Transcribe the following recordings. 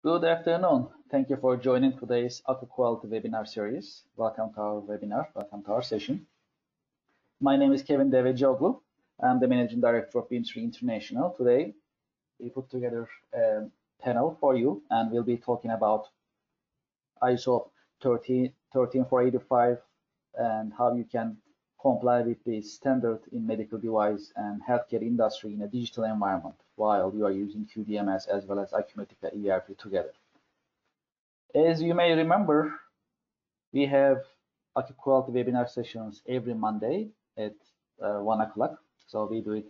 Good afternoon. Thank you for joining today's AcuQuality Webinar Series. Welcome to our webinar. Welcome to our session. My name is Kevin Devecioglu. I'm the Managing Director of Bimser International. Today, we put together a panel for you, and we'll be talking about ISO 13485 and how you can comply with the standard in medical device and healthcare industry in a digital environment while you are using QDMS as well as Acumatica ERP together. As you may remember, we have AcuQuality webinar sessions every Monday at 1 o'clock. So we do it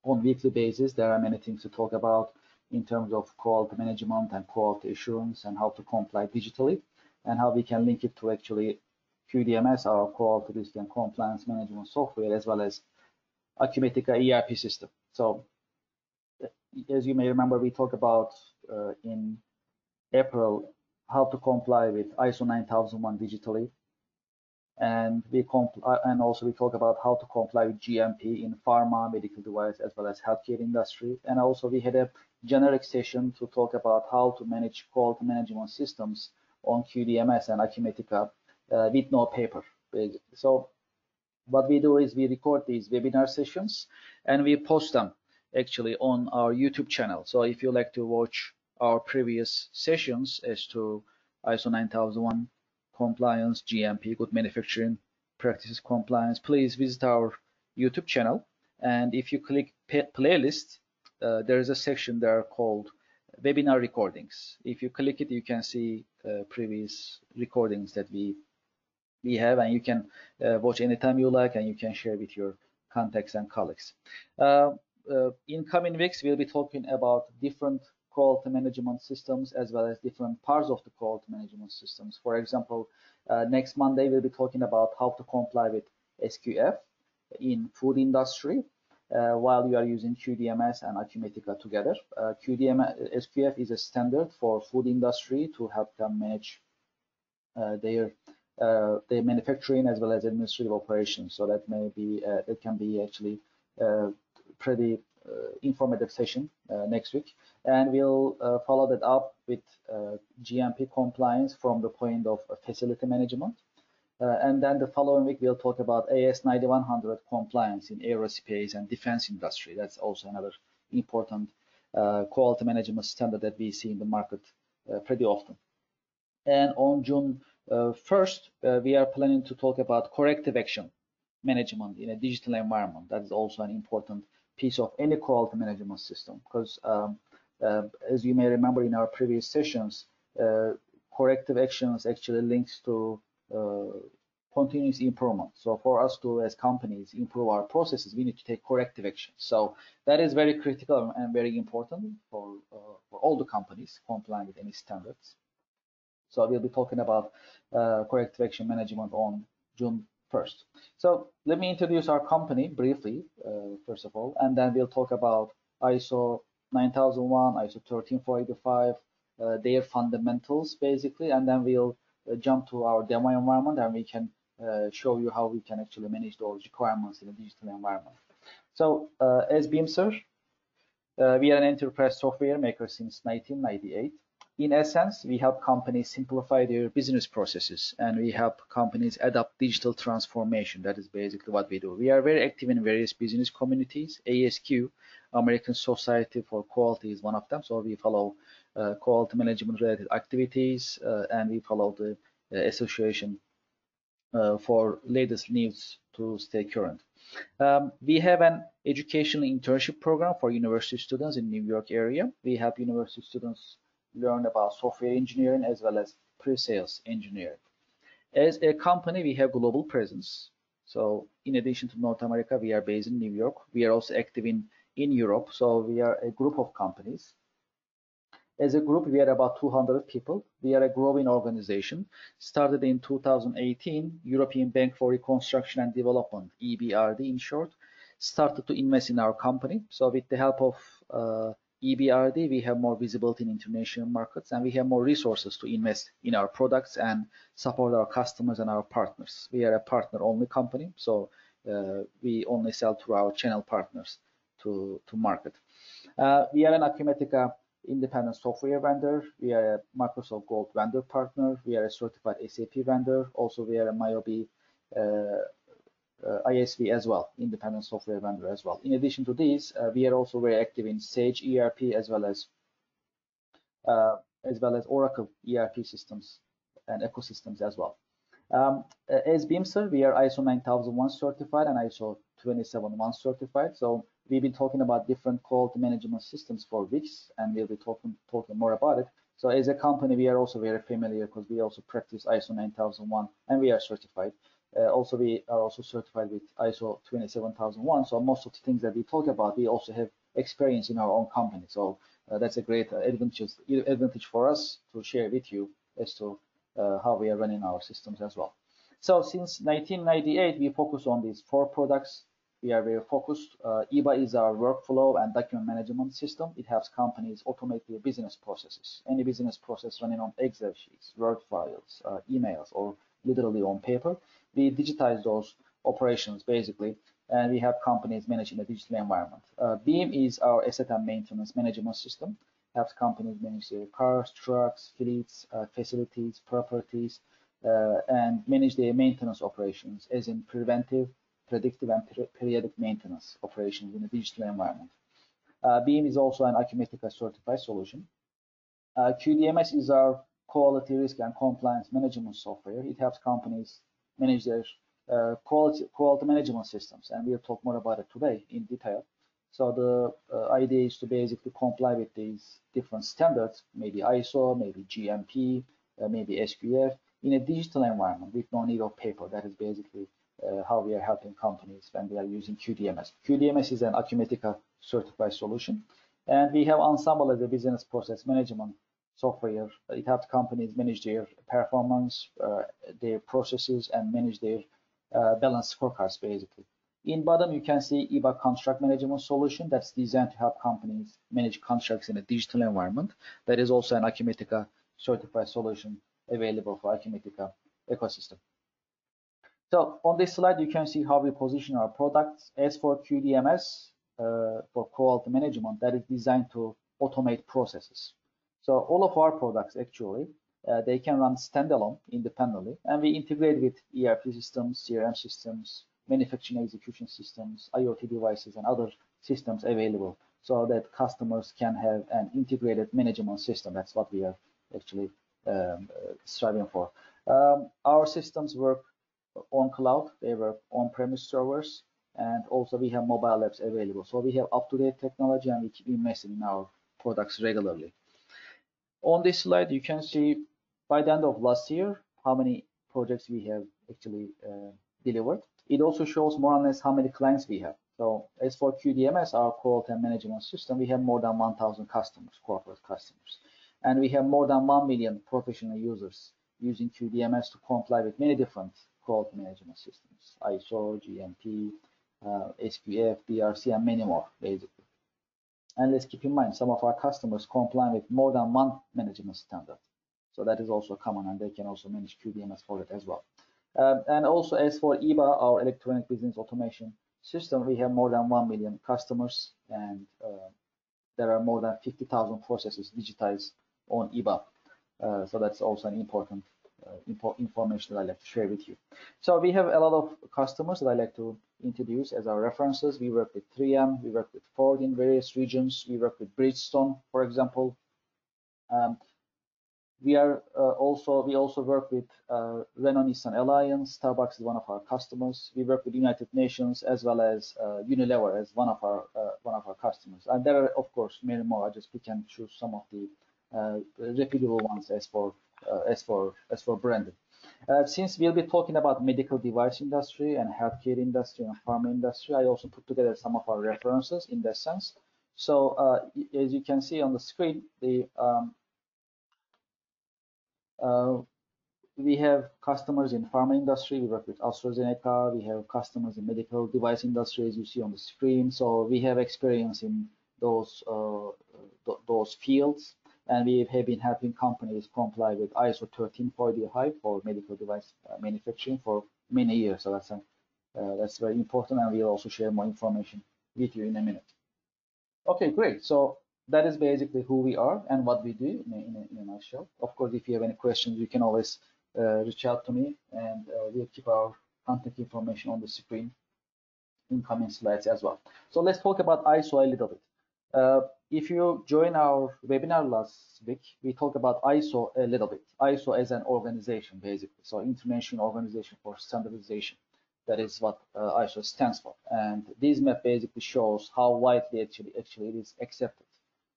on a weekly basis. There are many things to talk about in terms of quality management and quality assurance and how to comply digitally and how we can link it to actually QDMS, our quality risk and compliance management software, as well as Acumatica ERP system. So as you may remember, we talked about in April how to comply with ISO 9001 digitally, and also we talk about how to comply with GMP in pharma, medical device, as well as healthcare industry. And also we had a generic session to talk about how to manage quality management systems on QDMS and Acumatica with no paper, basically. So what we do is we record these webinar sessions and we post them actually on our YouTube channel. So if you like to watch our previous sessions as to ISO 9001 compliance, GMP, good manufacturing practices compliance, please visit our YouTube channel. And if you click playlist, there is a section there called webinar recordings. If you click it, you can see previous recordings that we have, and you can watch anytime you like, and you can share with your contacts and colleagues. In coming weeks, we'll be talking about different quality management systems as well as different parts of the quality management systems. For example, next Monday, we'll be talking about how to comply with SQF in food industry while you are using QDMS and Acumatica together. SQF is a standard for food industry to help them manage their manufacturing as well as administrative operations. So that may be that can be actually pretty informative session next week, and we'll follow that up with GMP compliance from the point of facility management. And then the following week, we'll talk about AS 9100 compliance in aerospace and defense industry. That's also another important quality management standard that we see in the market pretty often. And on June 1st, we are planning to talk about corrective action management in a digital environment. That is also an important piece of any quality management system, because as you may remember in our previous sessions, corrective actions actually links to continuous improvement. So for us to, as companies, improve our processes, we need to take corrective action. So that is very critical and very important for all the companies complying with any standards. So we'll be talking about corrective action management on June 1st. So let me introduce our company briefly, first of all, and then we'll talk about ISO 9001, ISO 13485, their fundamentals basically, and then we'll jump to our demo environment and we can show you how we can actually manage those requirements in a digital environment. So as Bimser, we are an enterprise software maker since 1998. In essence, we help companies simplify their business processes, and we help companies adopt digital transformation. That is basically what we do. We are very active in various business communities. ASQ, American Society for Quality, is one of them. So we follow quality management related activities, and we follow the association for latest news to stay current. We have an educational internship program for university students in New York area. We help university students learn about software engineering as well as pre-sales engineering. As a company, we have global presence. So in addition to North America, we are based in New York. We are also active in Europe. So we are a group of companies. As a group, we are about 200 people. We are a growing organization. Started in 2018, European Bank for Reconstruction and Development, EBRD in short, started to invest in our company. So with the help of EBRD, we have more visibility in international markets, and we have more resources to invest in our products and support our customers and our partners. We are a partner-only company, so we only sell through our channel partners to market. We are an Acumatica independent software vendor. We are a Microsoft Gold vendor partner. We are a certified SAP vendor. Also, we are a MyoB ISV as well, independent software vendor as well. In addition to these, we are also very active in Sage ERP as well as Oracle ERP systems and ecosystems as well. As Bimser, we are ISO 9001 certified and ISO 271 certified. So we've been talking about different quality management systems for weeks, and we'll be talking more about it. So as a company, we are also very familiar because we also practice ISO 9001 and we are certified. Also, we are also certified with ISO 27001. So most of the things that we talk about, we also have experience in our own company. So that's a great advantage for us to share with you as to how we are running our systems as well. So since 1998, we focus on these 4 products. We are very focused. EBA is our workflow and document management system. It helps companies automate their business processes. Any business process running on Excel sheets, Word files, emails, or literally on paper, we digitize those operations basically, and we have companies manage in a digital environment. BEAM is our asset and maintenance management system. Helps companies manage their cars, trucks, fleets, facilities, properties, and manage their maintenance operations, as in preventive, predictive, and periodic maintenance operations in a digital environment. BEAM is also an Acumatica certified solution. QDMS is our quality, risk, and compliance management software. It helps companies manage their quality management systems, and we'll talk more about it today in detail. So the idea is to basically comply with these different standards, maybe ISO, maybe GMP, maybe SQF, in a digital environment with no need of paper. That is basically how we are helping companies when they are using QDMS. QDMS is an Acumatica certified solution, and we have Ensemble as a business process management software. It helps companies manage their performance, their processes, and manage their balanced scorecards basically. In bottom, you can see EBA contract management solution that's designed to help companies manage contracts in a digital environment. That is also an Acumatica certified solution available for Acumatica ecosystem. So on this slide, you can see how we position our products. As for QDMS, for quality management, that is designed to automate processes. So all of our products actually, they can run standalone independently, and we integrate with ERP systems, CRM systems, manufacturing execution systems, IoT devices, and other systems available so that customers can have an integrated management system. That's what we are actually striving for. Our systems work on cloud, they work on-premise servers, and also we have mobile apps available. So we have up-to-date technology, and we keep investing in our products regularly. On this slide, you can see by the end of last year how many projects we have actually delivered. It also shows more or less how many clients we have. So as for QDMS, our quality and management system, we have more than 1,000 customers, corporate customers. And we have more than 1 million professional users using QDMS to comply with many different quality management systems, ISO, GMP, SQF, DRC, and many more, basically. And let's keep in mind, some of our customers comply with more than one management standard. So that is also common, and they can also manage QDMS for it as well. And also, as for EBA, our electronic business automation system, we have more than 1 million customers, and there are more than 50,000 processes digitized on EBA. So that's also an important information that I'd like to share with you. So we have a lot of customers that I'd like to introduce as our references. We work with 3M, we work with Ford in various regions, we work with Bridgestone, for example. We also work with Renault-Nissan Alliance. Starbucks is one of our customers. We work with United Nations as well as Unilever as one of our customers. And there are, of course, many more. I just pick and choose some of the reputable ones as for branding. Since we'll be talking about medical device industry and healthcare industry and pharma industry, I also put together some of our references in that sense. So as you can see on the screen, we have customers in pharma industry. We work with AstraZeneca. We have customers in medical device industry, as you see on the screen. So we have experience in those fields, and we have been helping companies comply with ISO 13485 for medical device manufacturing for many years. So that's very important, and we'll also share more information with you in a minute. Okay, great. So that is basically who we are and what we do in a nutshell. Of course, if you have any questions, you can always reach out to me, and we'll keep our contact information on the screen in coming slides as well. So let's talk about ISO a little bit. If you join our webinar last week, we talked about ISO a little bit. ISO as an organization, basically. So International Organization for Standardization. That is what ISO stands for. And this map basically shows how widely actually it is accepted.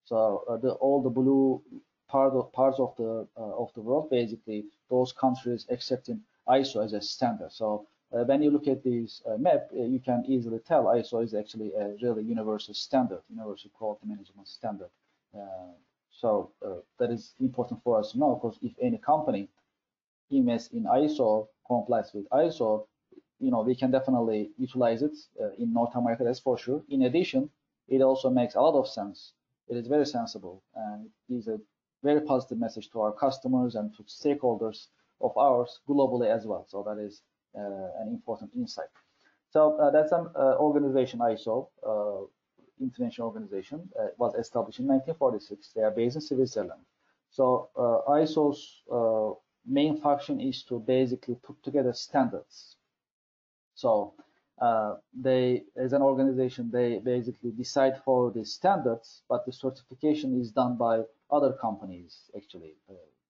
So all the blue parts of the world, basically, those countries accepting ISO as a standard. So when you look at this map, you can easily tell ISO is actually a really universal standard, universal quality management standard. So that is important for us to know, because if any company invests in ISO, complies with ISO, we can definitely utilize it in North America, that's for sure. In addition, it also makes a lot of sense. It is very sensible, and it is a very positive message to our customers and to stakeholders of ours globally as well. So that is an important insight. So that's an organization, ISO, international organization, was established in 1946. They are based in Switzerland. So ISO's main function is to basically put together standards. So they, as an organization, they basically decide for the standards, but the certification is done by other companies, actually,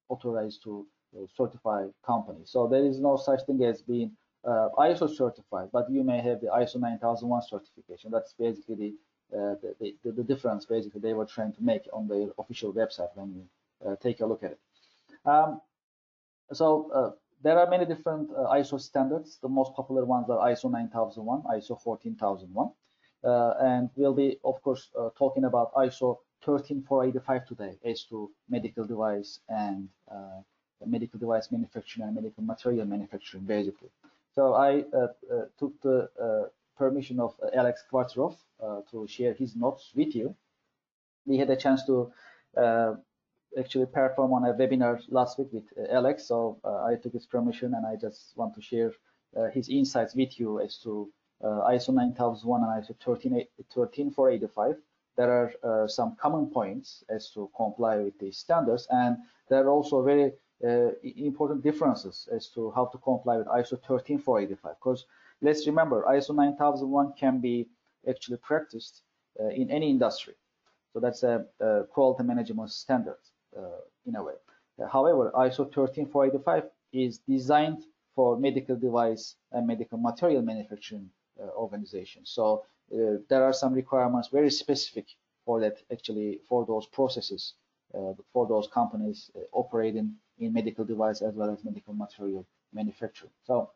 authorized to certify companies. So there is no such thing as being ISO certified, but you may have the ISO 9001 certification. That's basically the difference, basically, they were trying to make on their official website when you take a look at it. There are many different ISO standards. The most popular ones are ISO 9001, ISO 14001, and we'll be, of course, talking about ISO 13485 today as to medical device and medical device manufacturing and medical material manufacturing, basically. So I took the permission of Alex Kvartierov to share his notes with you. We had a chance to actually perform on a webinar last week with Alex, so I took his permission, and I just want to share his insights with you as to ISO 9001 and ISO 13485. There are some common points as to comply with these standards, and there are also very important differences as to how to comply with ISO 13485. Because let's remember, ISO 9001 can be actually practiced in any industry. So that's a quality management standard in a way. However, ISO 13485 is designed for medical device and medical material manufacturing organizations. So there are some requirements very specific for that, actually, for those processes, for those companies operating in medical device as well as medical material manufacturing. So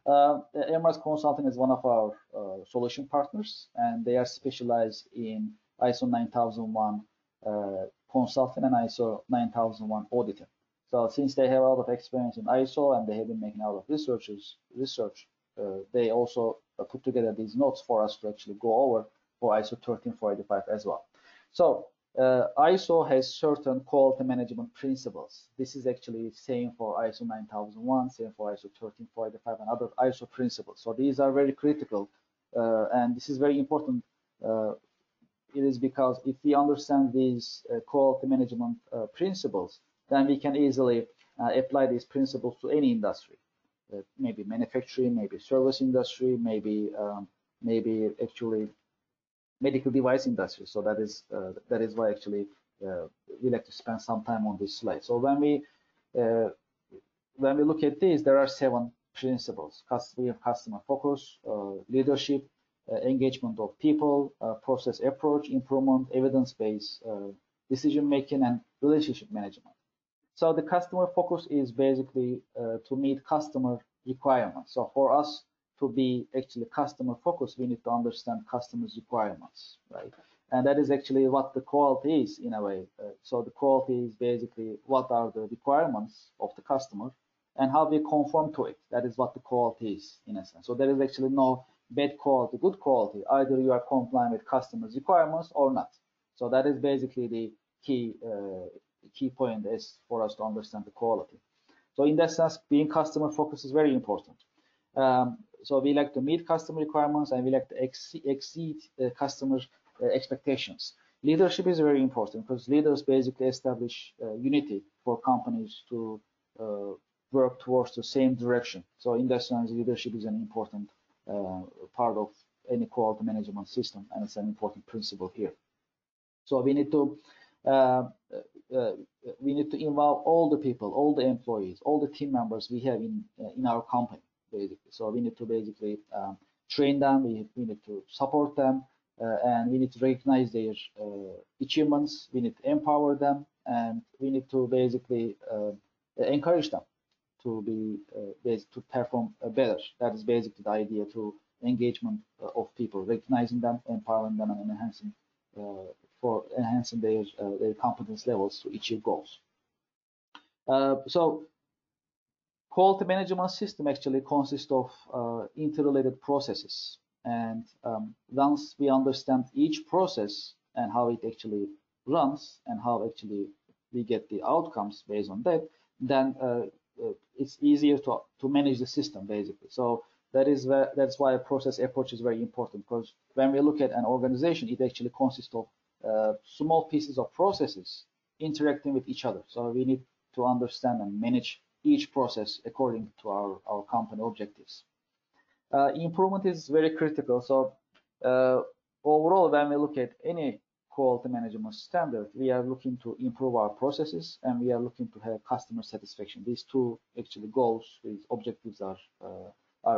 Emirates Consulting is one of our solution partners, and they are specialized in ISO 9001 consulting and ISO 9001 auditing. So since they have a lot of experience in ISO and they have been making a lot of research, they also put together these notes for us to actually go over for ISO 13485 as well. So ISO has certain quality management principles. This is actually same for ISO 9001, same for ISO 13485 and other ISO principles. So these are very critical, and this is very important. It is because if we understand these quality management principles, then we can easily apply these principles to any industry. Maybe manufacturing, maybe service industry, maybe actually medical device industry. So that is why actually we like to spend some time on this slide. So when we look at this, there are 7 principles. We have customer focus, leadership, engagement of people, process approach, improvement, evidence-based decision making, and relationship management. So the customer focus is basically to meet customer requirements. So for us to be actually customer focused, we need to understand customers' requirements, right? And that is actually what the quality is in a way. So the quality is basically what are the requirements of the customer and how we conform to it. That is what the quality is in a sense. So there is actually no bad quality, good quality. Either you are complying with customers' requirements or not. So that is basically the key point is for us to understand the quality. So in that sense, being customer focused is very important. So we like to meet customer requirements and we like to exceed customer expectations. Leadership is very important because leaders basically establish unity for companies to work towards the same direction. So in that sense, leadership is an important part of any quality management system, and it's an important principle here. So we need to involve all the people, all the employees, all the team members we have in our company, basically. So we need to basically train them, we need to support them, and we need to recognize their achievements, we need to empower them, and we need to basically encourage them to to perform better. That is basically the idea to engagement of people, recognizing them, empowering them, and enhancing their competence levels to achieve goals. So quality management system actually consists of interrelated processes, and once we understand each process and how it actually runs and how actually we get the outcomes based on that, then it's easier to manage the system, basically. So that's why a process approach is very important, because when we look at an organization, it actually consists of small pieces of processes interacting with each other. So we need to understand and manage each process according to our company objectives. Improvement is very critical. So overall, when we look at any quality management standard, we are looking to improve our processes, and we are looking to have customer satisfaction. These two actually goals, these objectives are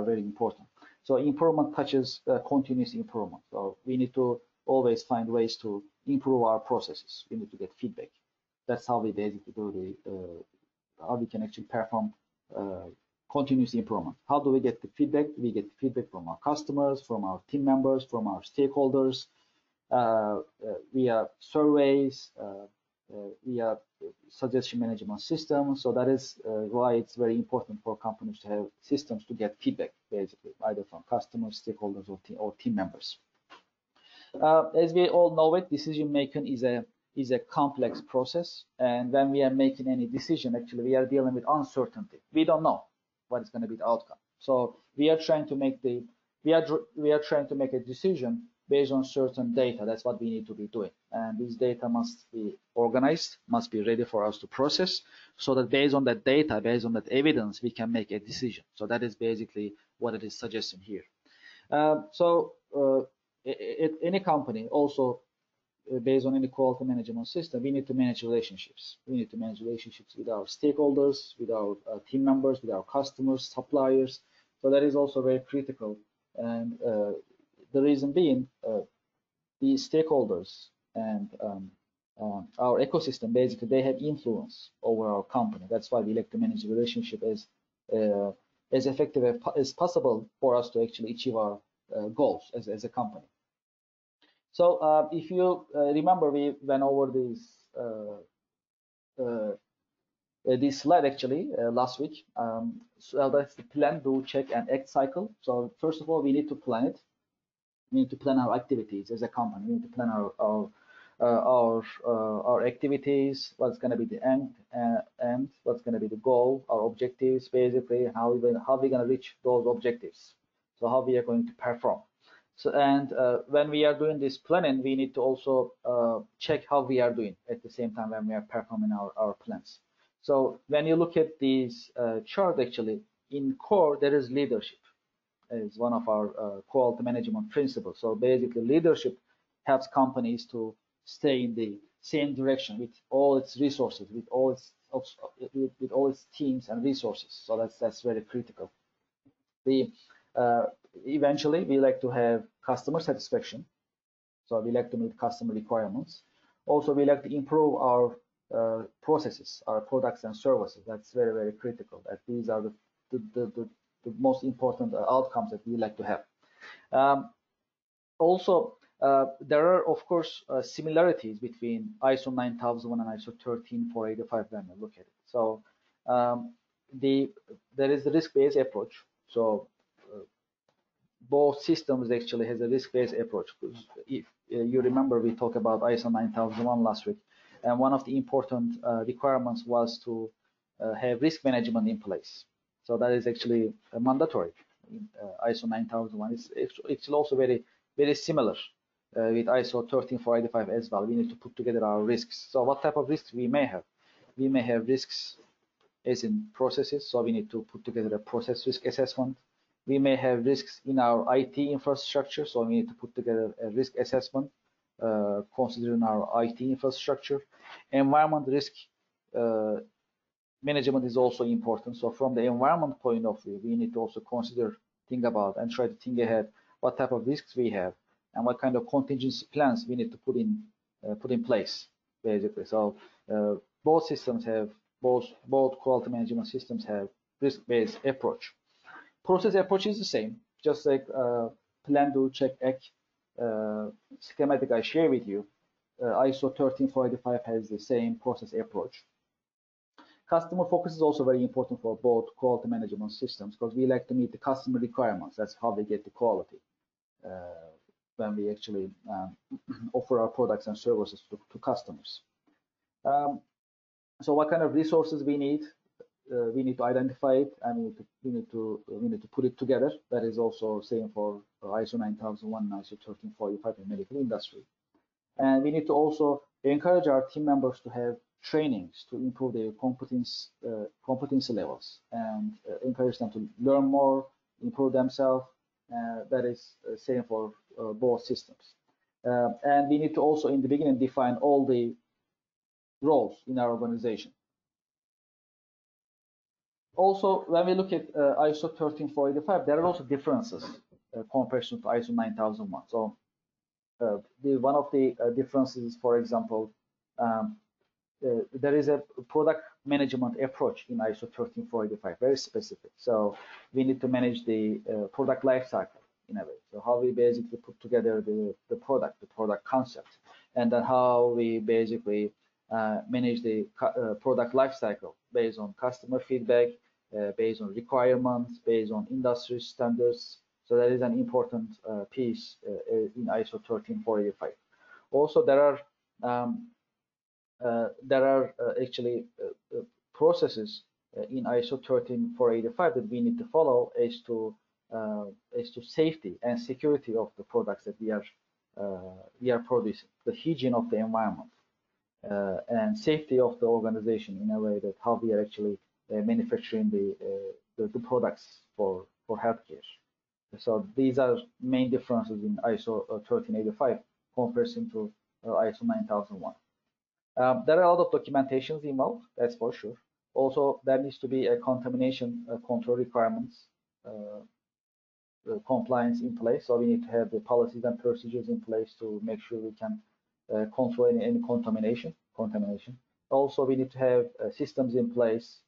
very important. So improvement touches continuous improvement. So we need to always find ways to improve our processes. We need to get feedback. That's how we basically do how we can actually perform continuous improvement. How do we get the feedback? We get feedback from our customers, from our team members, from our stakeholders, via surveys, via suggestion management systems. So that is why it's very important for companies to have systems to get feedback, basically, either from customers, stakeholders, or team members. As we all know it, decision making is a complex process, and when we are making any decision, actually we are dealing with uncertainty. We don't know what is going to be the outcome. So we are trying to make a decision based on certain data. That's what we need to be doing, and this data must be organized, must be ready for us to process, so that based on that data, based on that evidence, we can make a decision. So that is basically what it is suggesting here. Any company also, based on any quality management system, we need to manage relationships. We need to manage relationships with our stakeholders, with our team members, with our customers, suppliers. So that is also very critical. And the reason being, the stakeholders and our ecosystem, basically, they have influence over our company. That's why we like to manage the relationship as effective as possible for us to actually achieve our goals as a company. So if you remember, we went over this slide actually last week. So that's the plan, do, check, and act cycle. So first of all, we need to plan it. We need to plan our activities as a company. We need to plan our activities. What's going to be the end? What's going to be the goal? Our objectives, basically. How we're going to reach those objectives? So how we are going to perform. So, and when we are doing this planning, we need to also check how we are doing at the same time when we are performing our plans. So when you look at this chart, actually, in core, there is leadership as one of our quality management principles. So basically, leadership helps companies to stay in the same direction with all its resources, with all its teams and resources. So that's very critical. Eventually, we like to have customer satisfaction. So we like to meet customer requirements. Also, we like to improve our processes, our products and services. That's very, very critical. That these are the most important outcomes that we like to have. Also, there are, of course, similarities between ISO 9001 and ISO 13485 when we look at it. So there is the risk-based approach. So both systems actually has a risk-based approach. If you remember, we talked about ISO 9001 last week, and one of the important requirements was to have risk management in place. So that is actually mandatory in ISO 9001. It's also very, very similar with ISO 13485 as well, we need to put together our risks. So what type of risks we may have? We may have risks as in processes, so we need to put together a process risk assessment. We may have risks in our IT infrastructure, so we need to put together a risk assessment considering our IT infrastructure. Environment risk management is also important. So from the environment point of view, we need to also think about and try to think ahead what type of risks we have and what kind of contingency plans we need to put in place, basically. So both systems have both quality management systems have risk-based approach. Process approach is the same, just like plan, do, check, act schematic I share with you. ISO 13485 has the same process approach. Customer focus is also very important for both quality management systems because we like to meet the customer requirements. That's how we get the quality when we actually offer our products and services to customers. So what kind of resources we need? We need to identify it, and we need to put it together. That is also same for ISO 9001 and ISO 13485 in medical industry. And we need to also encourage our team members to have trainings to improve their competency levels and encourage them to learn more, improve themselves. That is same for both systems. And we need to also, in the beginning, define all the roles in our organization. Also, when we look at ISO 13485, there are also differences compared to ISO 9001. So one of the differences, for example, there is a product management approach in ISO 13485, very specific. So we need to manage the product life cycle in a way. So how we basically put together the product concept, and then how we basically manage the product life cycle based on customer feedback, based on requirements, based on industry standards. So that is an important piece in ISO 13485. Also, there are actually processes in ISO 13485 that we need to follow as to safety and security of the products that we are producing, the hygiene of the environment, and safety of the organization in a way that how we are actually manufacturing the products for healthcare. So these are main differences in ISO 13485 comparison to ISO 9001. There are a lot of documentations involved, that's for sure. Also, there needs to be a contamination control requirements compliance in place. So we need to have the policies and procedures in place to make sure we can control any contamination. Also, we need to have systems in place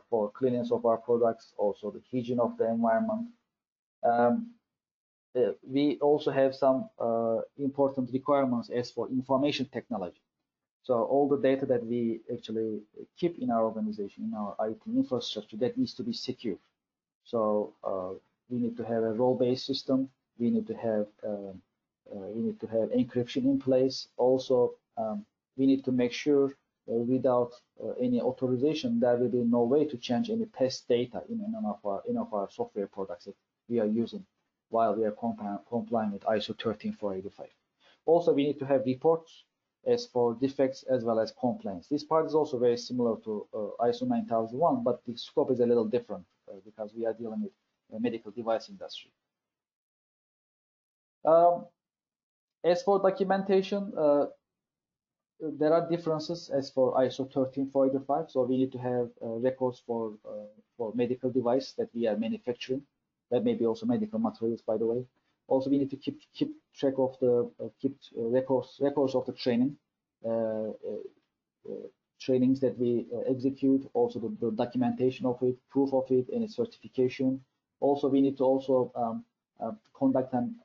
for cleanliness of our products, also the hygiene of the environment. We also have some important requirements as for information technology. So all the data that we actually keep in our organization, in our IT infrastructure, that needs to be secure. So we need to have a role-based system. We need to have encryption in place. Also, we need to make sure without any authorization, there will be no way to change any test data in any of our software products that we are using while we are complying with ISO 13485. Also, we need to have reports as for defects as well as complaints. This part is also very similar to ISO 9001, but the scope is a little different because we are dealing with the medical device industry. As for documentation, there are differences as for ISO 13485. So we need to have records for medical device that we are manufacturing. That may be also medical materials, by the way. Also, we need to keep track of the records of the trainings that we execute. Also, the documentation of it, proof of it, and its certification. Also, we need to also conduct an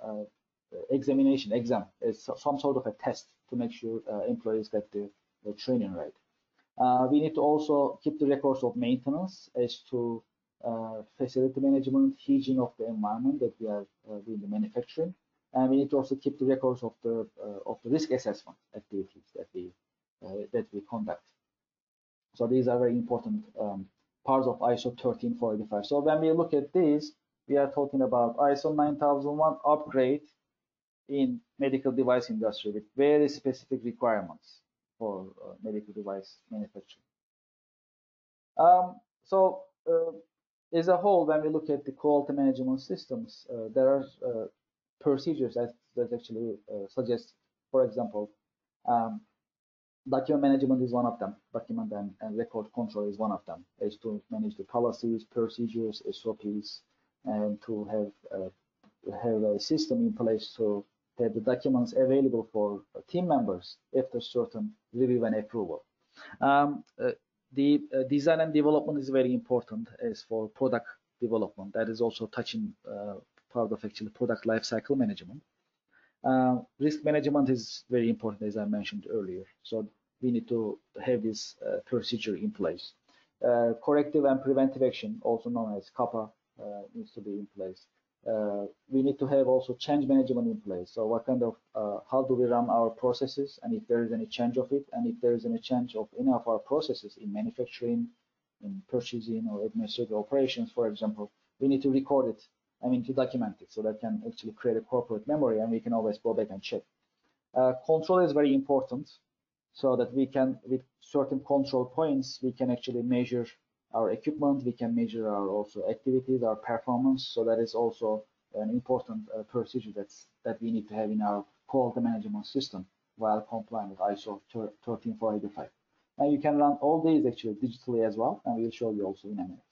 exam as some sort of a test to make sure employees get the training right. We need to also keep the records of maintenance as to facility management, hygiene of the environment that we are doing the manufacturing, and we need to also keep the records of the risk assessment activities that we conduct. So these are very important parts of ISO 13485. So when we look at these, we are talking about ISO 9001 upgrade in medical device industry with very specific requirements for medical device manufacturing. So as a whole, when we look at the quality management systems, there are procedures that actually suggest, for example, document management is one of them. Document and record control is one of them. Is to manage the policies, procedures, SOPs, and to have a system in place to have the documents available for team members after certain review and approval. The design and development is very important as for product development. That is also touching part of actually product lifecycle management. Risk management is very important, as I mentioned earlier. So we need to have this procedure in place. Corrective and preventive action, also known as CAPA, needs to be in place. We need to have also change management in place. So what kind of, how do we run our processes, and if there is any change of it, and if there is any change of any of our processes in manufacturing, in purchasing or administrative operations, for example, we need to record it, to document it, so that can actually create a corporate memory, and we can always go back and check. Control is very important, so that we can, with certain control points, we can actually measure our equipment, we can measure our also activities, our performance. So that is also an important procedure that we need to have in our quality management system while complying with ISO 13485. And you can run all these actually digitally as well, and we'll show you also in a minute.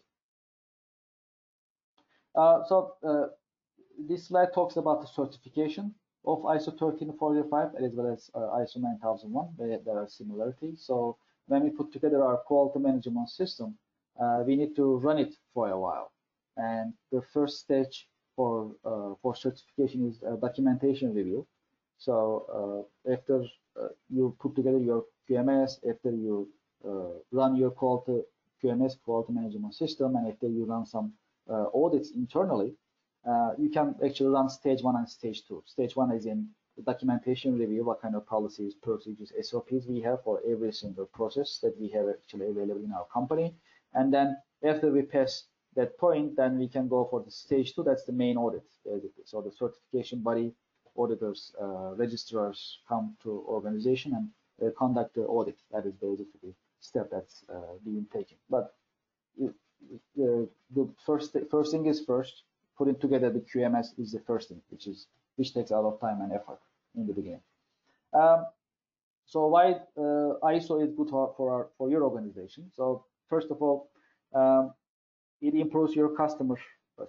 This slide talks about the certification of ISO 13485 as well as ISO 9001. There are similarities. So when we put together our quality management system, we need to run it for a while. And the first stage for certification is documentation review. So after you put together your QMS, after you run your QMS, quality management system, and after you run some audits internally, you can actually run stage 1 and stage 2. Stage 1 is in the documentation review, what kind of policies, procedures, SOPs we have for every single process that we have actually available in our company. And then after we pass that point, then we can go for the stage 2. That's the main audit, basically. So the certification body, auditors, registrars come to organization and conduct the audit. That is basically the step that's being taken. But the first thing is first. Putting together the QMS is the first thing, which takes a lot of time and effort in the beginning. So why ISO is good for your organization? So first of all, it improves your customer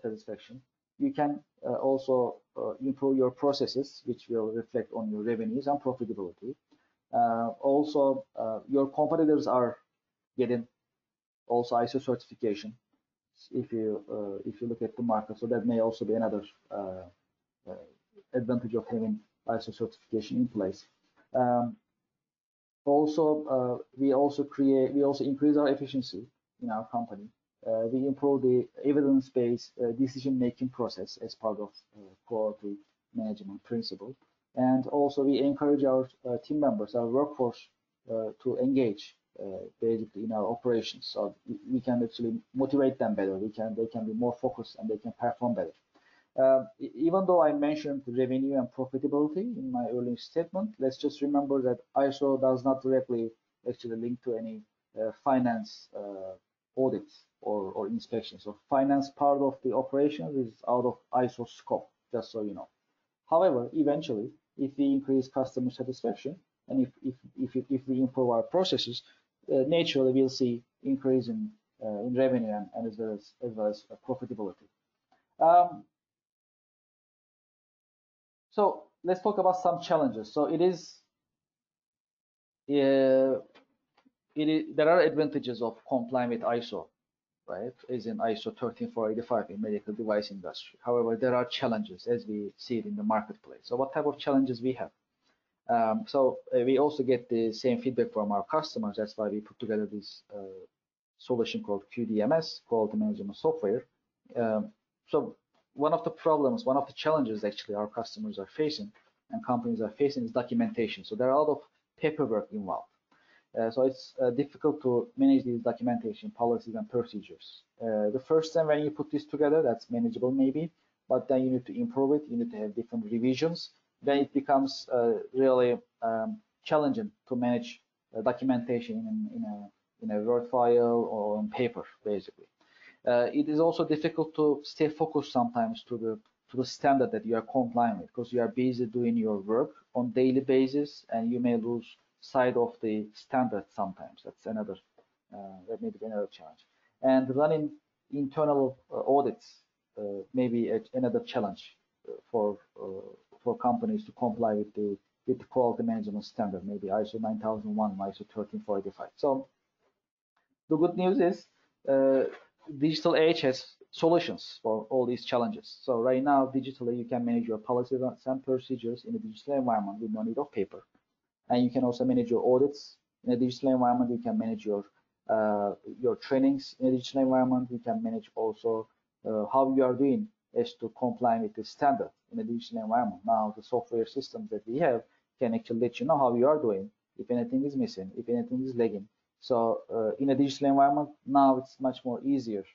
satisfaction. You can also improve your processes, which will reflect on your revenues and profitability. Also, your competitors are getting also ISO certification. If you look at the market, so that may also be another advantage of having ISO certification in place. We also increase our efficiency in our company. We improve the evidence-based decision-making process as part of quality management principle, and also we encourage our team members, our workforce, to engage basically in our operations, so we can actually motivate them better. They can be more focused and they can perform better. Even though I mentioned revenue and profitability in my earlier statement, let's just remember that ISO does not directly actually link to any finance audits or inspections. So finance part of the operations is out of ISO scope, just so you know. However, eventually, if we increase customer satisfaction and if we improve our processes, naturally we'll see increase in revenue and as well as profitability. So let's talk about some challenges. So there are advantages of complying with ISO, right? As in ISO 13485 in medical device industry. However, there are challenges as we see it in the marketplace. So what type of challenges we have? We also get the same feedback from our customers. That's why we put together this solution called QDMS, Quality Management Software. So one of the challenges actually our customers are facing and companies are facing is documentation. So there are a lot of paperwork involved. So it's difficult to manage these documentation policies and procedures. The first time when you put this together, that's manageable maybe, but then you need to improve it. You need to have different revisions. then it becomes really challenging to manage documentation in a Word file or on paper, basically. It is also difficult to stay focused sometimes to the standard that you are complying with, because you are busy doing your work on daily basis, and you may lose sight of the standard sometimes. That's another that may be another challenge. And running internal audits may be another challenge for companies to comply with the quality management standard, maybe ISO 9001, ISO 13485. So the good news is digital age has solutions for all these challenges. So right now, digitally, you can manage your policies and procedures in a digital environment with no need of paper. And you can also manage your audits in a digital environment. You can manage your trainings in a digital environment. You can manage also how you are doing as to comply with the standard in a digital environment. Now, the software systems that we have can actually let you know how you are doing, if anything is missing, if anything is lagging. So in a digital environment, now it's much easier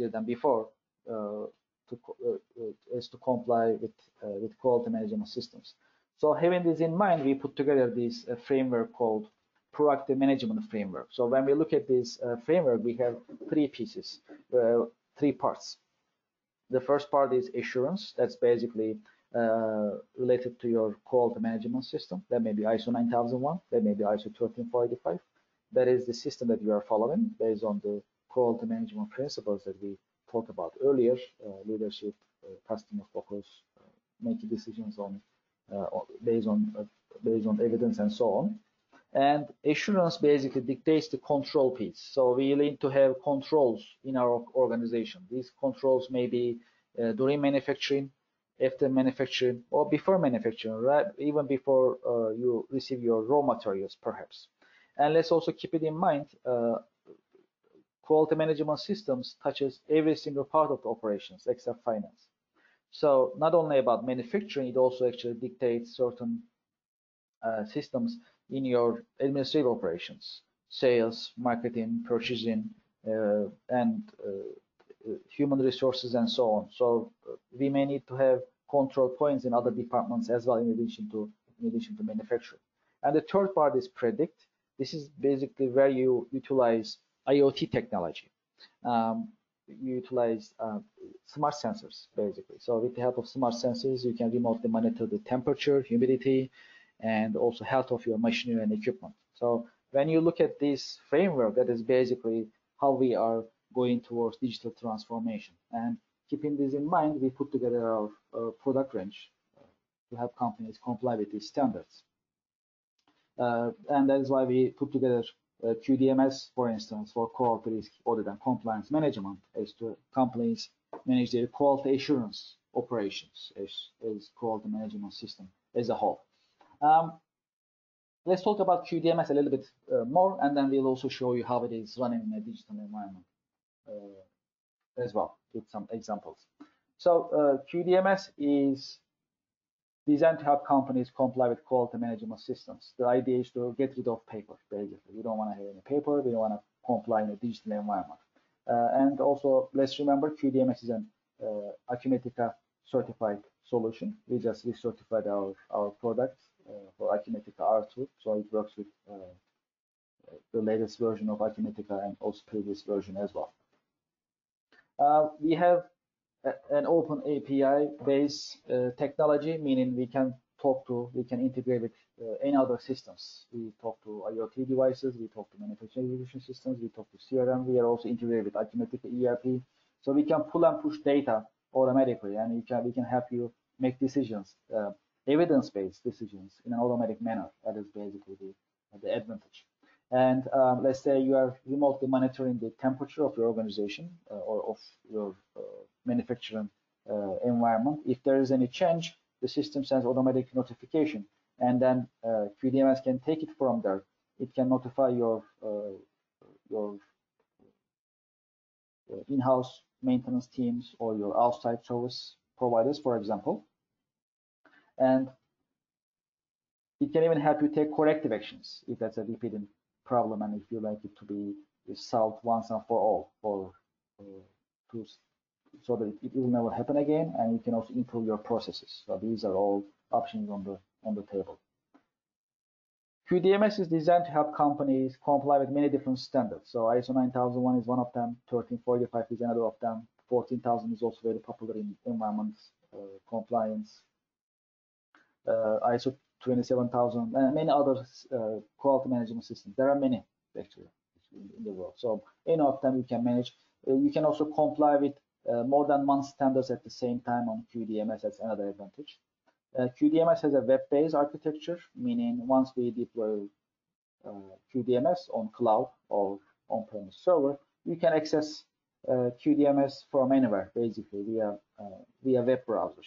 than before to comply with quality management systems. So having this in mind, we put together this framework called Proactive Management Framework. So when we look at this framework, we have three pieces, three parts. The first part is assurance. That's basically related to your quality management system. That may be ISO 9001, that may be ISO 13485. That is the system that you are following based on the quality management principles that we talked about earlier, leadership, customer focus, making decisions based on evidence and so on. And assurance basically dictates the control piece. So we need to have controls in our organization. These controls may be during manufacturing, after manufacturing, or before manufacturing, right? Even before you receive your raw materials, perhaps. And let's also keep it in mind, quality management systems touches every single part of the operations except finance. So not only about manufacturing, it also actually dictates certain systems in your administrative operations, sales, marketing, purchasing, and human resources, and so on. So we may need to have control points in other departments as well, in addition to manufacturing. And the third part is predict. This is basically where you utilize IoT technology. You utilize smart sensors, basically. So with the help of smart sensors, you can remotely monitor the temperature, humidity, and also health of your machinery and equipment. So when you look at this framework, that is basically how we are going towards digital transformation. And keeping this in mind, we put together our product range to help companies comply with these standards. And that is why we put together QDMS, for instance, for quality risk audit and compliance management, as to companies manage their quality assurance operations as quality management system as a whole. Let's talk about QDMS a little bit more, and then we'll also show you how it is running in a digital environment as well, with some examples. So QDMS is designed to help companies comply with quality management systems. The idea is to get rid of paper, basically. We don't want to have any paper. We don't want to comply in a digital environment. And also, let's remember, QDMS is an Acumatica Certified solution. We just recertified our product for Acumatica R2, so it works with the latest version of Acumatica and also previous version as well. We have an open API-based technology, meaning we can integrate with any other systems. We talk to IoT devices, we talk to manufacturing execution systems, we talk to CRM. We are also integrated with Acumatica ERP, so we can pull and push data automatically, and we can help you make decisions, evidence-based decisions, in an automatic manner. That is basically the advantage. And let's say you are remotely monitoring the temperature of your organization or of your manufacturing environment. If there is any change, the system sends automatic notification, and then QDMS can take it from there. It can notify your in-house maintenance teams or your outside service providers, for example. And it can even help you take corrective actions if that's a repeating problem, and if you like it to be solved once and for all, so that it will never happen again, and you can also improve your processes. So these are all options on the table. QDMS is designed to help companies comply with many different standards. So ISO 9001 is one of them, 1345 is another of them, 14,000 is also very popular in environment compliance, ISO 27,000, and many other quality management systems. There are many actually in the world. So any of them you can manage. You can also comply with more than one standards at the same time on QDMS. That's another advantage. QDMS has a web-based architecture, meaning once we deploy QDMS on cloud or on-premise server, you can access QDMS from anywhere, basically via web browser,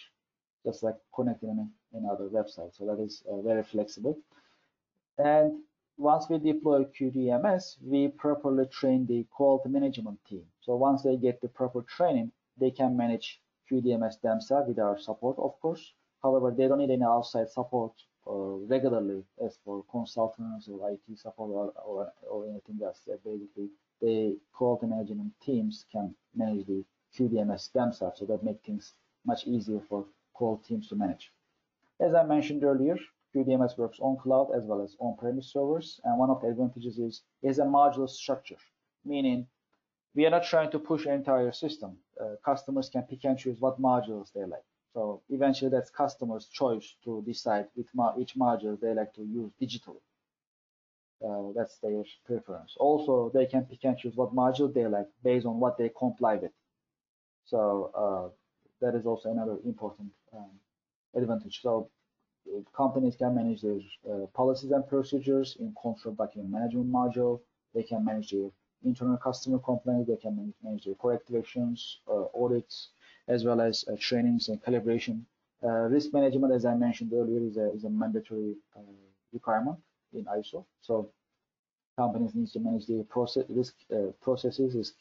just like connecting in other websites. So that is very flexible. And once we deploy QDMS, we properly train the quality management team. So once they get the proper training, they can manage QDMS themselves with our support, of course. However, they don't need any outside support regularly as for consultants or IT support or anything else. Basically, the quality management teams can manage the QDMS themselves, so that makes things much easier for quality teams to manage. As I mentioned earlier, QDMS works on cloud as well as on-premise servers, and one of the advantages is a modular structure, meaning we are not trying to push an entire system. Customers can pick and choose what modules they like. So eventually that's customers' choice to decide which module they like to use digitally. That's their preference. Also, they can pick and choose what module they like based on what they comply with. So that is also another important advantage. So companies can manage their policies and procedures in control document management module. They can manage their internal customer complaints. They can manage their corrective actions, audits, as well as trainings and calibration. Risk management, as I mentioned earlier, is a mandatory requirement in ISO. So companies need to manage their risk processes.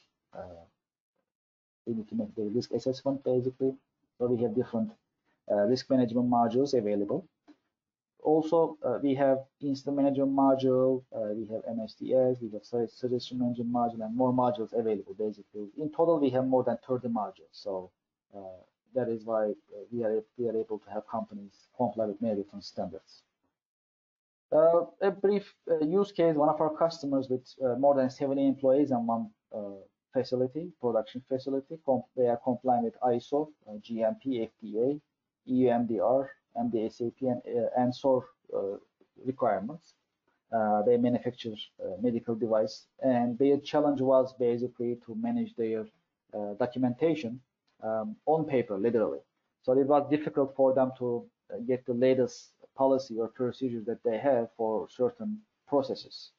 They need to make the risk assessment, basically. So we have different risk management modules available. Also, we have incident management module, we have MSDS, we have suggestion management module, and more modules available, basically. In total, we have more than 30 modules. So that is why we are able to have companies comply with many different standards. A brief use case, one of our customers with more than 70 employees and one facility, production facility, they are complying with ISO, GMP, FDA, EU MDR, MDSAP, and SOR requirements. They manufacture medical device, and their challenge was basically to manage their documentation on paper, literally. So it was difficult for them to get the latest policy or procedures that they have for certain processes.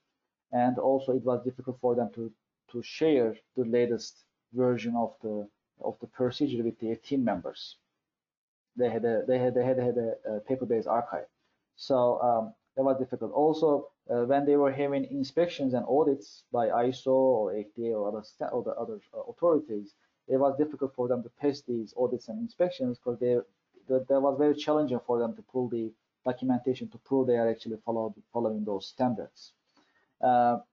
And also it was difficult for them to share the latest version of the procedure with their team members. They had a paper-based archive. So that was difficult. Also, when they were having inspections and audits by ISO or FDA or other authorities, it was difficult for them to pass these audits and inspections because that was very challenging for them to pull the documentation to prove they are actually following those standards.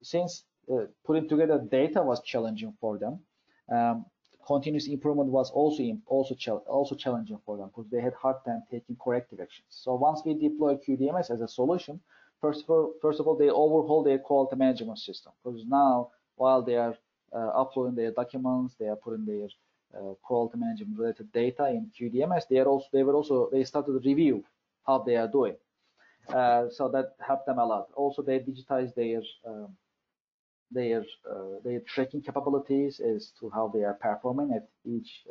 Since putting together data was challenging for them, continuous improvement was also challenging for them because they had hard time taking corrective actions. So once we deploy QDMS as a solution, first of all, they overhaul their quality management system, because now while they are uploading their documents, they are putting their quality management related data in QDMS. They started to review how they are doing. So that helped them a lot. Also, they digitized their tracking capabilities as to how they are performing at each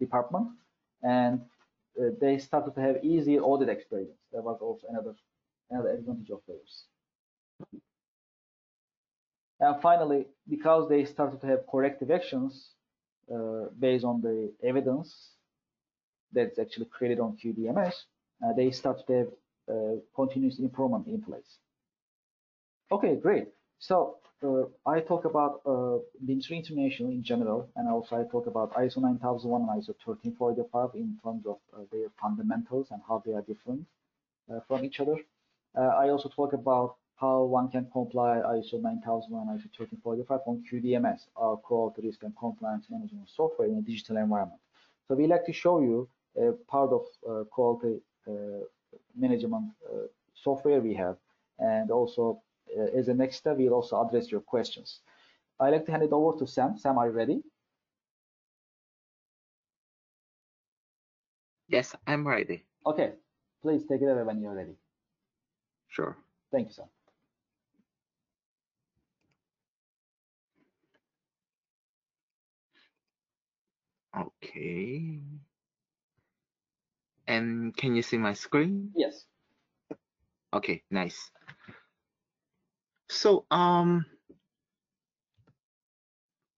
department, and they started to have easier audit experience. That was also another advantage of theirs. And finally, because they started to have corrective actions based on the evidence that's actually created on QDMS, they started to have continuous improvement in place. Okay, great. So I talk about Bimser International in general, and also I talk about ISO 9001 and ISO 13485 in terms of their fundamentals and how they are different from each other. I also talk about how one can comply ISO 9001 and ISO 13485 on QDMS, our quality risk and compliance management software in a digital environment. So we like to show you part of quality management software we have. And also, as a next step, we'll also address your questions. I'd like to hand it over to Sam. Sam, are you ready? Yes, I'm ready. Okay, please take it away when you're ready. Sure. Thank you, Sam. Okay. And can you see my screen? Yes. Okay, nice. So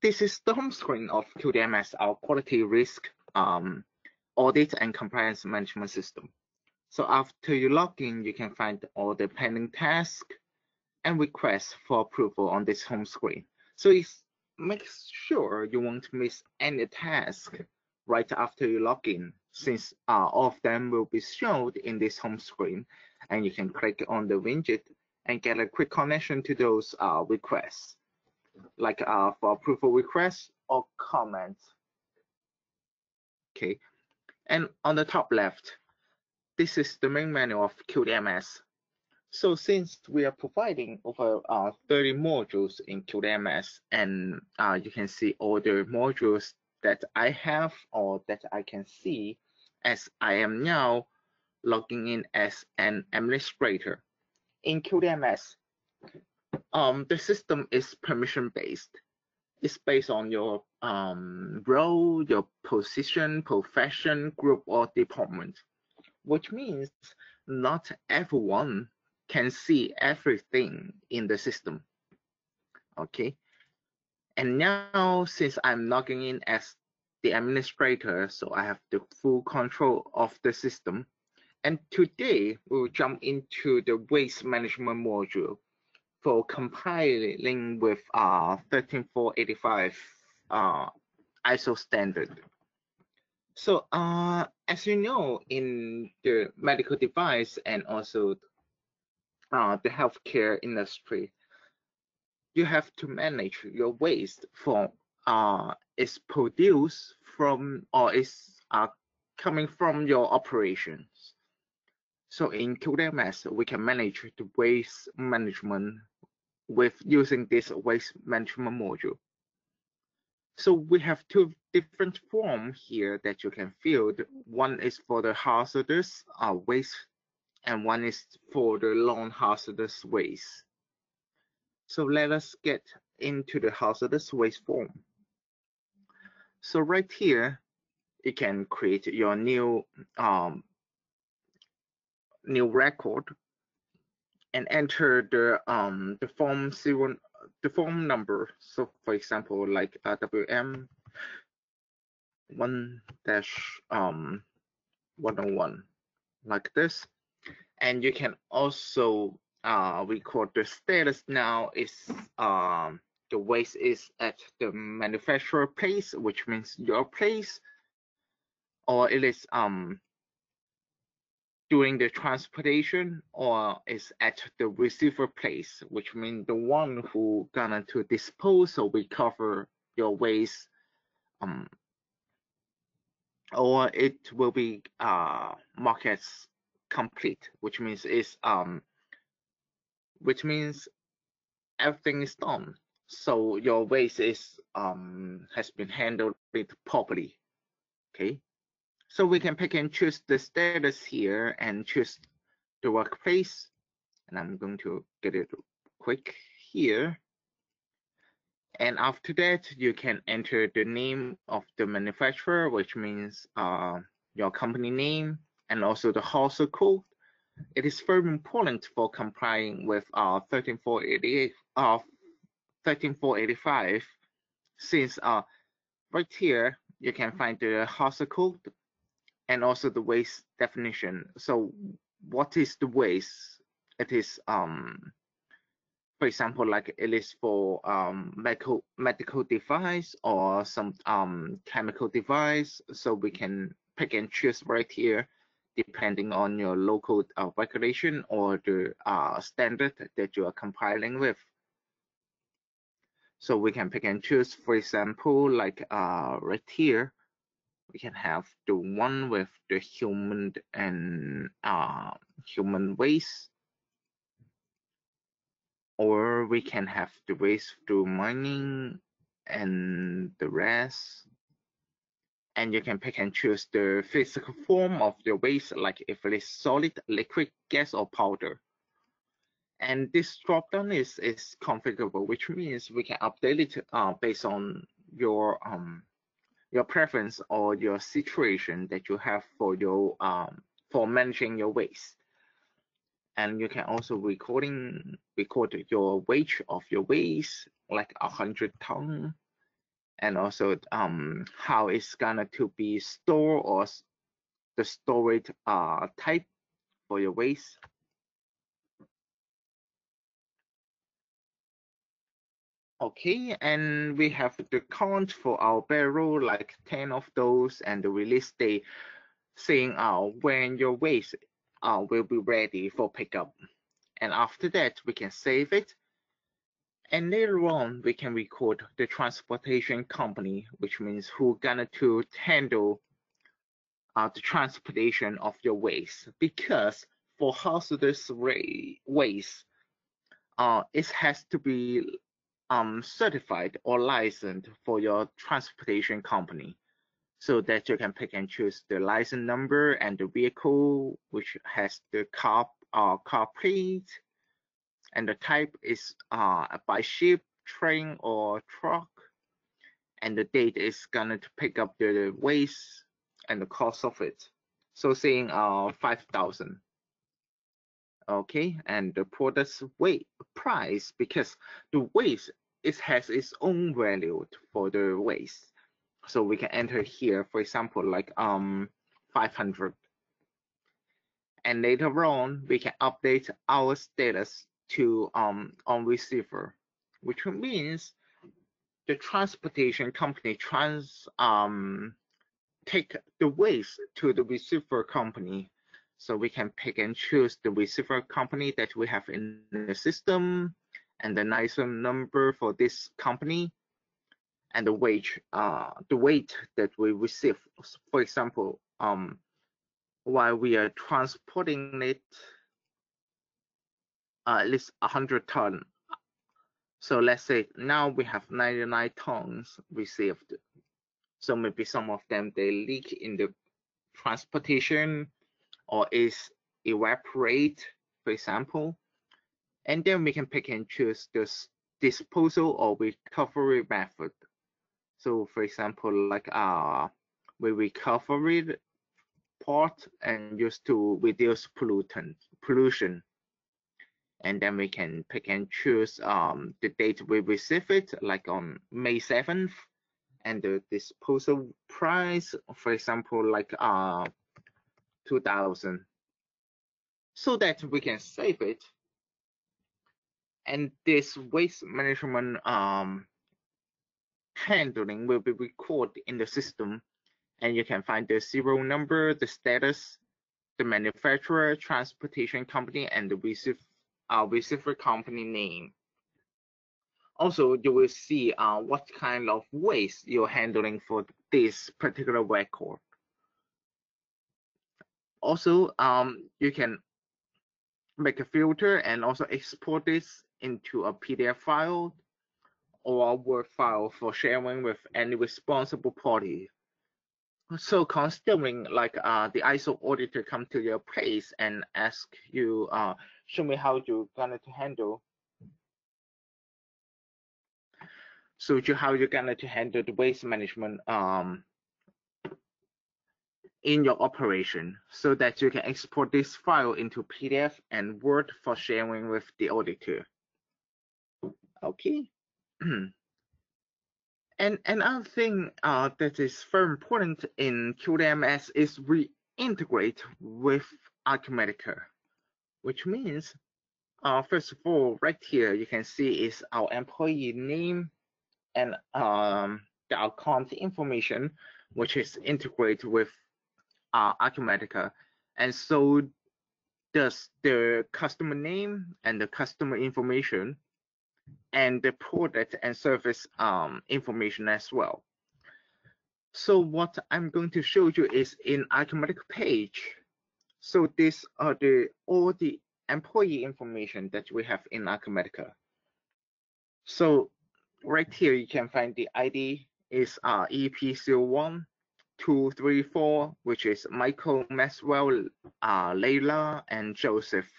this is the home screen of QDMS, our quality risk audit and compliance management system. So after you log in, you can find all the pending tasks and requests for approval on this home screen. So it makes sure you won't miss any task right after you log in, since all of them will be shown in this home screen, and you can click on the widget and get a quick connection to those requests, like for approval requests or comments. Okay, and on the top left, this is the main menu of QDMS. So since we are providing over 30 modules in QDMS, and you can see all the modules that I have or that I can see, as I am now logging in as an administrator. In QDMS, the system is permission-based. It's based on your role, your position, profession, group, or department, which means not everyone can see everything in the system. Okay, and now since I'm logging in as the administrator, so I have the full control of the system. And today we'll jump into the waste management module for compiling with 13485 ISO standard. So as you know, in the medical device and also the healthcare industry, you have to manage your waste from is produced from or is coming from your operations. So in QDMS, we can manage the waste management with using this waste management module. So we have two different forms here that you can fill. One is for the hazardous waste, and one is for the non-hazardous waste. So let us get into the hazardous waste form. So right here, you can create your new record and enter the form number. So for example, like WM 1-101, like this. And you can also record the status. Now is the waste is at the manufacturer place, which means your place, or it is during the transportation, or is at the receiver place, which means the one who gonna to dispose or recover your waste, or it will be marked as complete, which means everything is done. So your waste is has been handled properly. Okay, so we can pick and choose the status here and choose the workplace, and I'm going to get it quick here. And after that, you can enter the name of the manufacturer, which means your company name, and also the household code. It is very important for complying with 13485, since right here you can find the household code and also the waste definition. So what is the waste? It is for example, like it is for medical device or some chemical device. So we can pick and choose right here, depending on your local regulation or the standard that you are compiling with. So we can pick and choose, for example, like right here, We can have the one with the human and human waste, or we can have the waste through mining and the rest. And you can pick and choose the physical form of the waste, like if it is solid, liquid, gas, or powder. And this dropdown is configurable, which means we can update it based on your preference or your situation that you have for your for managing your waste. And you can also record your weight of your waste, like 100 ton, and also how it's gonna to be stored, or the storage type for your waste. Okay, and we have the count for our barrel, like 10 of those, and the release date saying when your waste will be ready for pickup. And after that, we can save it. And later on, we can record the transportation company, which means who's gonna to handle the transportation of your waste. Because for hazardous waste, it has to be certified or licensed for your transportation company, so that you can pick and choose the license number and the vehicle, which has the car plate, and the type is by ship, train, or truck, and the date is gonna to pick up the waste and the cost of it. So saying 5,000. Okay, and the product's price, because the waste has its own value for the waste. So we can enter here, for example, like 500. And later on, we can update our status to on receiver, which means the transportation company take the waste to the receiver company. So we can pick and choose the receiver company that we have in the system, and the license number for this company, and the weight that we receive. For example, while we are transporting it, at least 100 ton. So let's say now we have 99 tons received. So maybe some of them they leak in the transportation, or is evaporate, for example. And then we can pick and choose this disposal or recovery method. So for example, like we recover it part and use to reduce pollution. And then we can pick and choose the date we receive it, like on May 7th, and the disposal price, for example, like 2,000, so that we can save it. And this waste management handling will be recorded in the system, and you can find the serial number, the status, the manufacturer, transportation company, and the receiver company name. Also, you will see what kind of waste you're handling for this particular record. Also, you can make a filter and also export this into a PDF file or a Word file for sharing with any responsible party. So considering like the ISO auditor come to your place and ask you, show me how you're gonna to handle. So how you're gonna to handle the waste management in your operation, so that you can export this file into PDF and Word for sharing with the auditor. Okay. And another thing that is very important in QDMS is we integrate with Acumatica, which means first of all, right here you can see is our employee name and the account information, which is integrated with Acumatica. And so does the customer name and the customer information and the product and service information as well. So what I'm going to show you is in Acumatica page. So these are all the employee information that we have in Acumatica. So right here you can find the ID is EP01-234, which is Michael, Maxwell, Layla, and Joseph.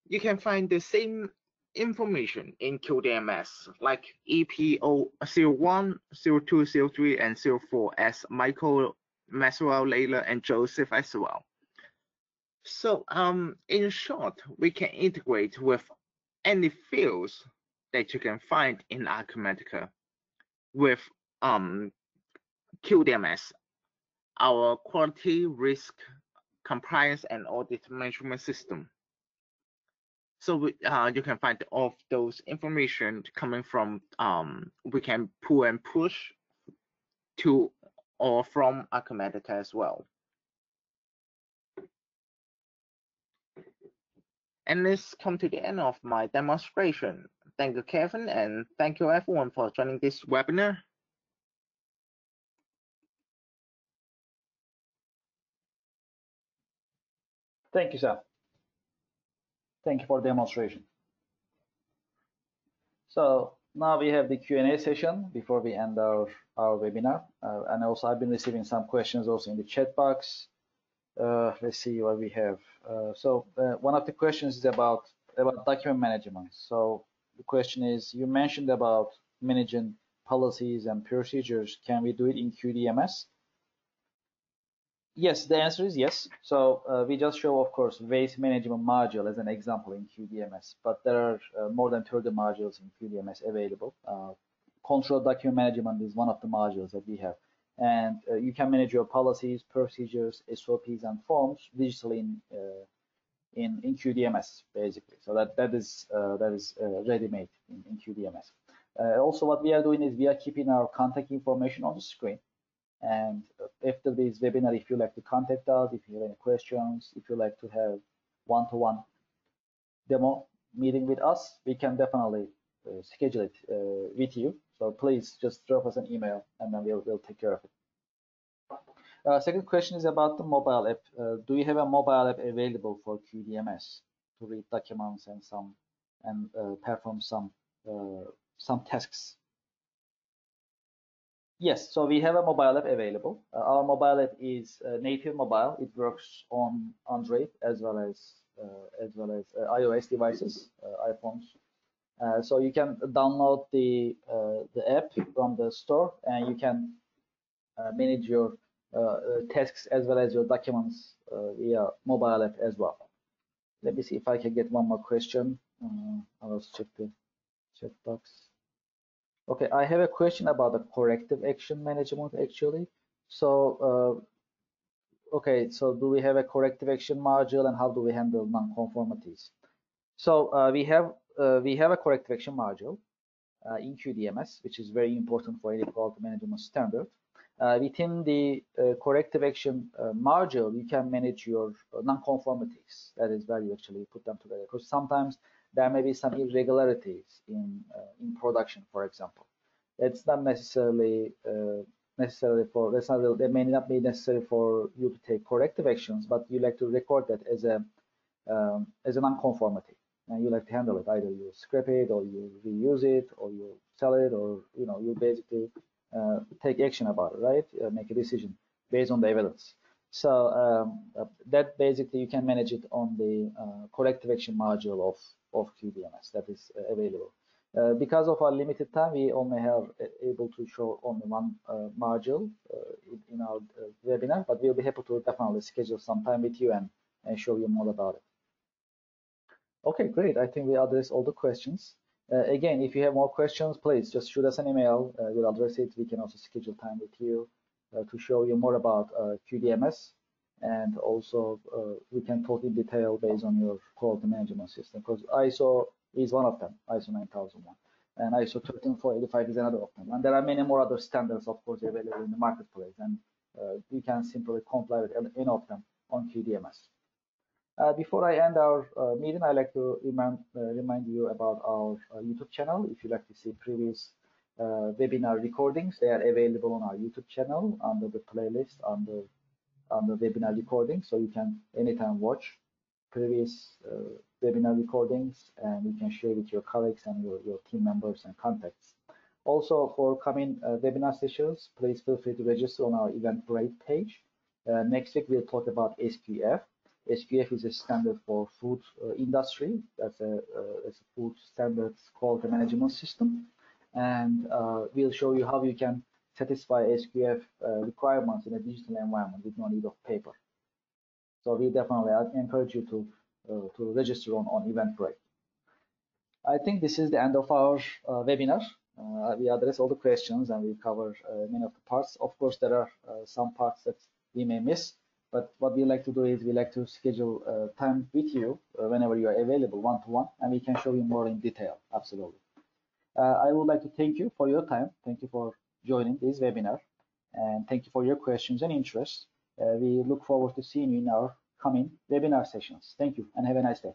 You can find the same information in QDMS, like EP01, 02, 03, and 04 as Michael, Maxwell, Layla, and Joseph as well. So in short, we can integrate with any fields that you can find in Acumatica with QDMS, our quality, risk, compliance, and audit management system. So you can find all of those information coming from, we can pull and push to or from Acumatica as well. And let's come to the end of my demonstration. Thank you, Kevin, and thank you everyone for joining this webinar. Thank you, Sam. Thank you for the demonstration. So now we have the Q&A session before we end our webinar. And also I've been receiving some questions also in the chat box. Let's see what we have. One of the questions is about document management. So the question is, you mentioned about managing policies and procedures. Can we do it in QDMS? Yes, the answer is yes. So we just show, of course, waste management module as an example in QDMS, but there are more than 30 modules in QDMS available. Control document management is one of the modules that we have. And you can manage your policies, procedures, SOPs, and forms digitally in QDMS, basically. So that is ready-made in QDMS. Also, what we are doing is we are keeping our contact information on the screen. And after this webinar, if you like to contact us, if you have any questions, if you like to have one-to-one demo meeting with us, we can definitely schedule it with you. So please just drop us an email, and then we'll take care of it. Second question is about the mobile app. Do you have a mobile app available for QDMS to read documents and perform some tasks? Yes, so we have a mobile app available. Our mobile app is native mobile. It works on Android as well as iOS devices, iPhones. So you can download the app from the store, and you can manage your tasks as well as your documents via mobile app as well. Let me see if I can get one more question. I'll check the chat box. Okay, I have a question about the corrective action management actually. So, okay, so do we have a corrective action module, and how do we handle non-conformities? So we have a corrective action module in QDMS, which is very important for any quality management standard. Within the corrective action module, you can manage your non-conformities. That is where you actually put them together, because sometimes there may be some irregularities in production, for example. It's not necessarily they may not be necessary for you to take corrective actions, but you like to record that as a non-conformity, and you like to handle it. Either you scrap it, or you reuse it, or you sell it, or you basically take action about it, right? Make a decision based on the evidence. So that basically you can manage it on the corrective action module of QDMS that is available. Because of our limited time, we only have able to show only one module in our webinar, but we'll be happy to definitely schedule some time with you and show you more about it. Okay, great. I think we addressed all the questions. Again, if you have more questions, please just shoot us an email. We'll address it. We can also schedule time with you to show you more about QDMS, and also we can talk in detail based on your quality management system, because ISO is one of them, ISO 9001, and ISO 13485 is another of them. And there are many more other standards, of course, available in the marketplace, and we can simply comply with any of them on QDMS. Before I end our meeting, I'd like to remind you about our YouTube channel. If you'd like to see previous webinar recordings. They are available on our YouTube channel under the playlist under webinar recordings, so you can anytime watch previous webinar recordings, and you can share with your colleagues and your team members and contacts. Also, for coming webinar sessions, please feel free to register on our Eventbrite page. Next week, we'll talk about SQF. SQF is a standard for food industry. That's a food standards quality management system. And we'll show you how you can satisfy SQF requirements in a digital environment with no need of paper. So we definitely encourage you to register on Eventbrite. I think this is the end of our webinar. We address all the questions and we cover many of the parts. Of course, there are some parts that we may miss, but what we like to do is we like to schedule time with you whenever you are available one-to-one, and we can show you more in detail. Absolutely. I would like to thank you for your time. Thank you for joining this webinar, and thank you for your questions and interest. We look forward to seeing you in our coming webinar sessions. Thank you and have a nice day.